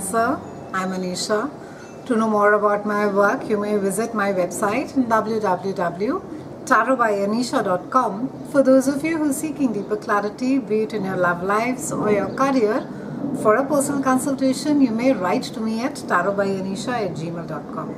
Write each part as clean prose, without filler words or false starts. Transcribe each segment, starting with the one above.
Cancer. I'm Anisha. To know more about my work, you may visit my website www.tarotbyanisha.com. For those of you who are seeking deeper clarity, be it in your love lives or your career, for a personal consultation, you may write to me at tarotbyanisha@gmail.com.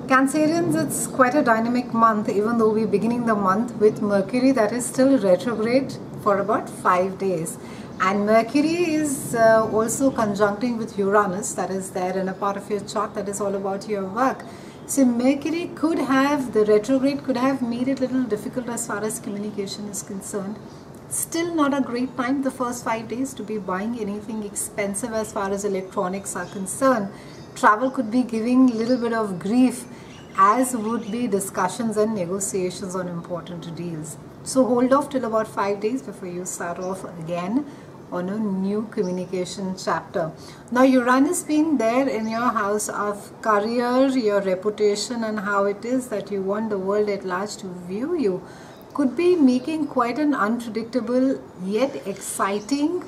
Cancerians, it's quite a dynamic month, even though we're beginning the month with Mercury that is still retrograde for about 5 days. And Mercury is also conjuncting with Uranus, that is there in a part of your chart that is all about your work. So Mercury could have, the retrograde could have made it a little difficult as far as communication is concerned. Still not a great time the first 5 days to be buying anything expensive as far as electronics are concerned. Travel could be giving a little bit of grief, as would be discussions and negotiations on important deals. So hold off till about 5 days before you start off again on a new communication chapter. Now Uranus being there in your house of career, your reputation, and how it is that you want the world at large to view you, could be making quite an unpredictable yet exciting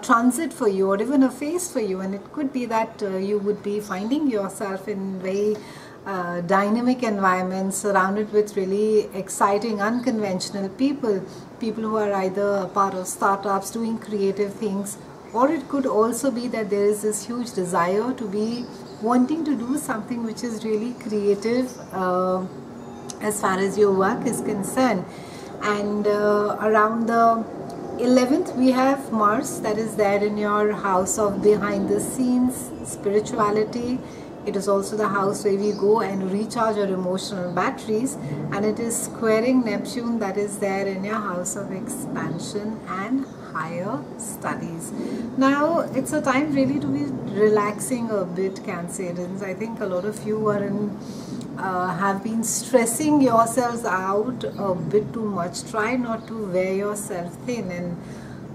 transit for you, or even a phase for you. And it could be that you would be finding yourself in very dynamic environments surrounded with really exciting, unconventional people who are either a part of startups doing creative things, or it could also be that there is this huge desire to be wanting to do something which is really creative as far as your work is concerned. And around the 11th we have Mars that is there in your house of behind the scenes spirituality. It is also the house where we go and recharge our emotional batteries, and it is squaring Neptune that is there in your house of expansion and higher studies. Now it's a time really to be relaxing a bit, Cancerians. I think a lot of you are in have been stressing yourselves out a bit too much. Try not to wear yourself thin, and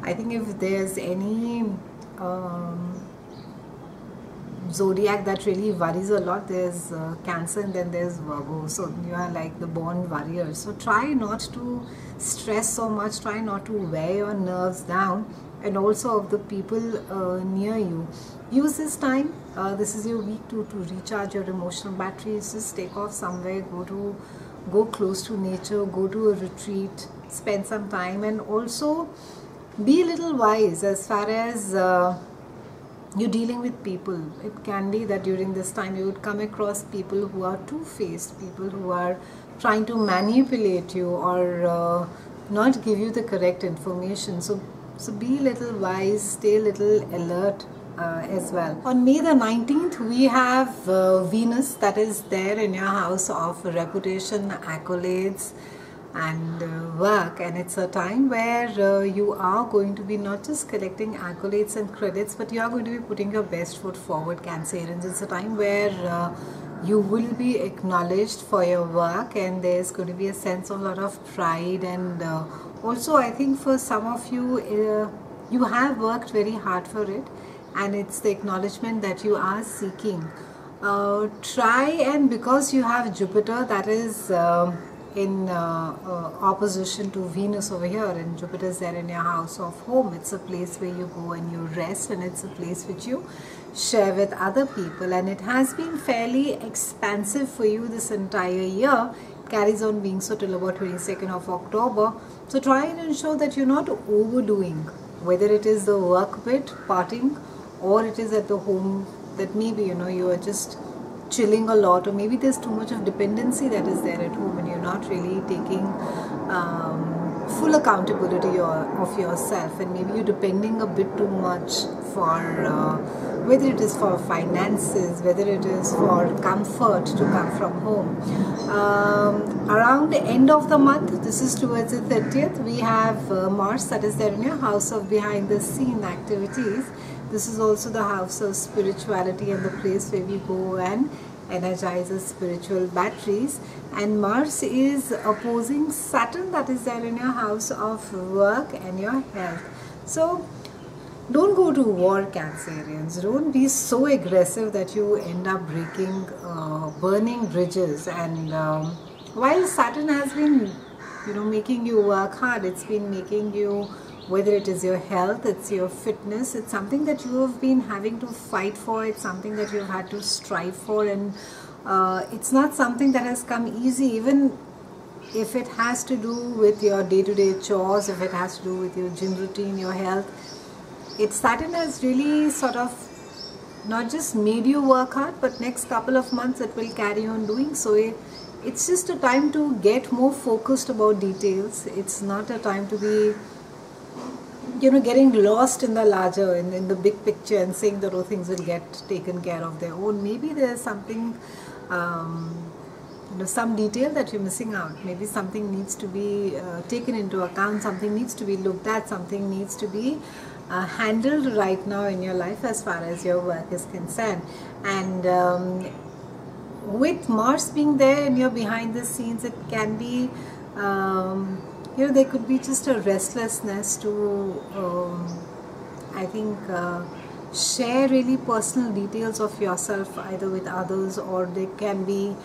I think if there's any zodiac that really worries a lot, there's Cancer and then there's Virgo. So you are like the born warriors. So try not to stress so much, try not to wear your nerves down, and also of the people near you. Use this time, this is your week to recharge your emotional batteries. Just take off somewhere, go close to nature, go to a retreat, spend some time, and also be a little wise as far as you're dealing with people. It can be that during this time you would come across people who are two-faced, people who are trying to manipulate you or not give you the correct information. So be a little wise, stay a little alert as well. On May the 19th we have Venus that is there in your house of reputation, accolades, and work, and it's a time where you are going to be not just collecting accolades and credits, but you are going to be putting your best foot forward, Cancerians. It's a time where you will be acknowledged for your work, and there's going to be a sense of a lot of pride. And also I think for some of you, you have worked very hard for it, and it's the acknowledgement that you are seeking. Try, and because you have Jupiter that is in opposition to Venus over here, and Jupiter is there in your house of home. It's a place where you go and you rest, and it's a place which you share with other people, and it has been fairly expansive for you this entire year. It carries on being so till about 22nd of October. So try and ensure that you're not overdoing, whether it is the work bit, partying, or it is at the home that maybe you are just chilling a lot, or maybe there's too much of dependency that is there at home and you're not really taking full accountability of yourself, and maybe you're depending a bit too much for whether it is for finances, whether it is for comfort to come from home. Around the end of the month, this is towards the 30th, we have Mars that is there in your house of behind the scene activities. This is also the house of spirituality and the place where we go and energize our spiritual batteries. And Mars is opposing Saturn that is there in your house of work and your health. So don't go to war, Cancerians. Don't be so aggressive that you end up burning bridges. And while Saturn has been making you work hard, it's been making you whether it is your health, it's your fitness, it's something that you have been having to fight for, it's something that you've had to strive for, and it's not something that has come easy. Even if it has to do with your day-to-day chores, if it has to do with your gym routine, your health, Saturn has really sort of not just made you work hard, but next couple of months it will carry on doing so. It's just a time to get more focused about details. It's not a time to be, getting lost in the larger, in the big picture, and saying that, oh, things will get taken care of their own. Maybe there's something, some detail that you're missing out. Maybe something needs to be taken into account, something needs to be looked at, something needs to be handled right now in your life as far as your work is concerned. And with Mars being there and you're behind the scenes, it can be, there could be just a restlessness to, I think, share really personal details of yourself either with others, or there can be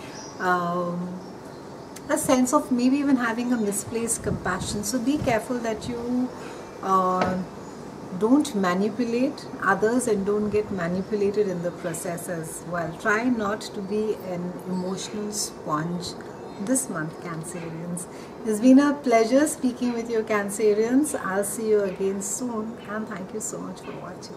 a sense of maybe even having a misplaced compassion. So be careful that you don't manipulate others and don't get manipulated in the process as well. Try not to be an emotional sponge this month, Cancerians. It's been a pleasure speaking with you, Cancerians. I'll see you again soon, and thank you so much for watching.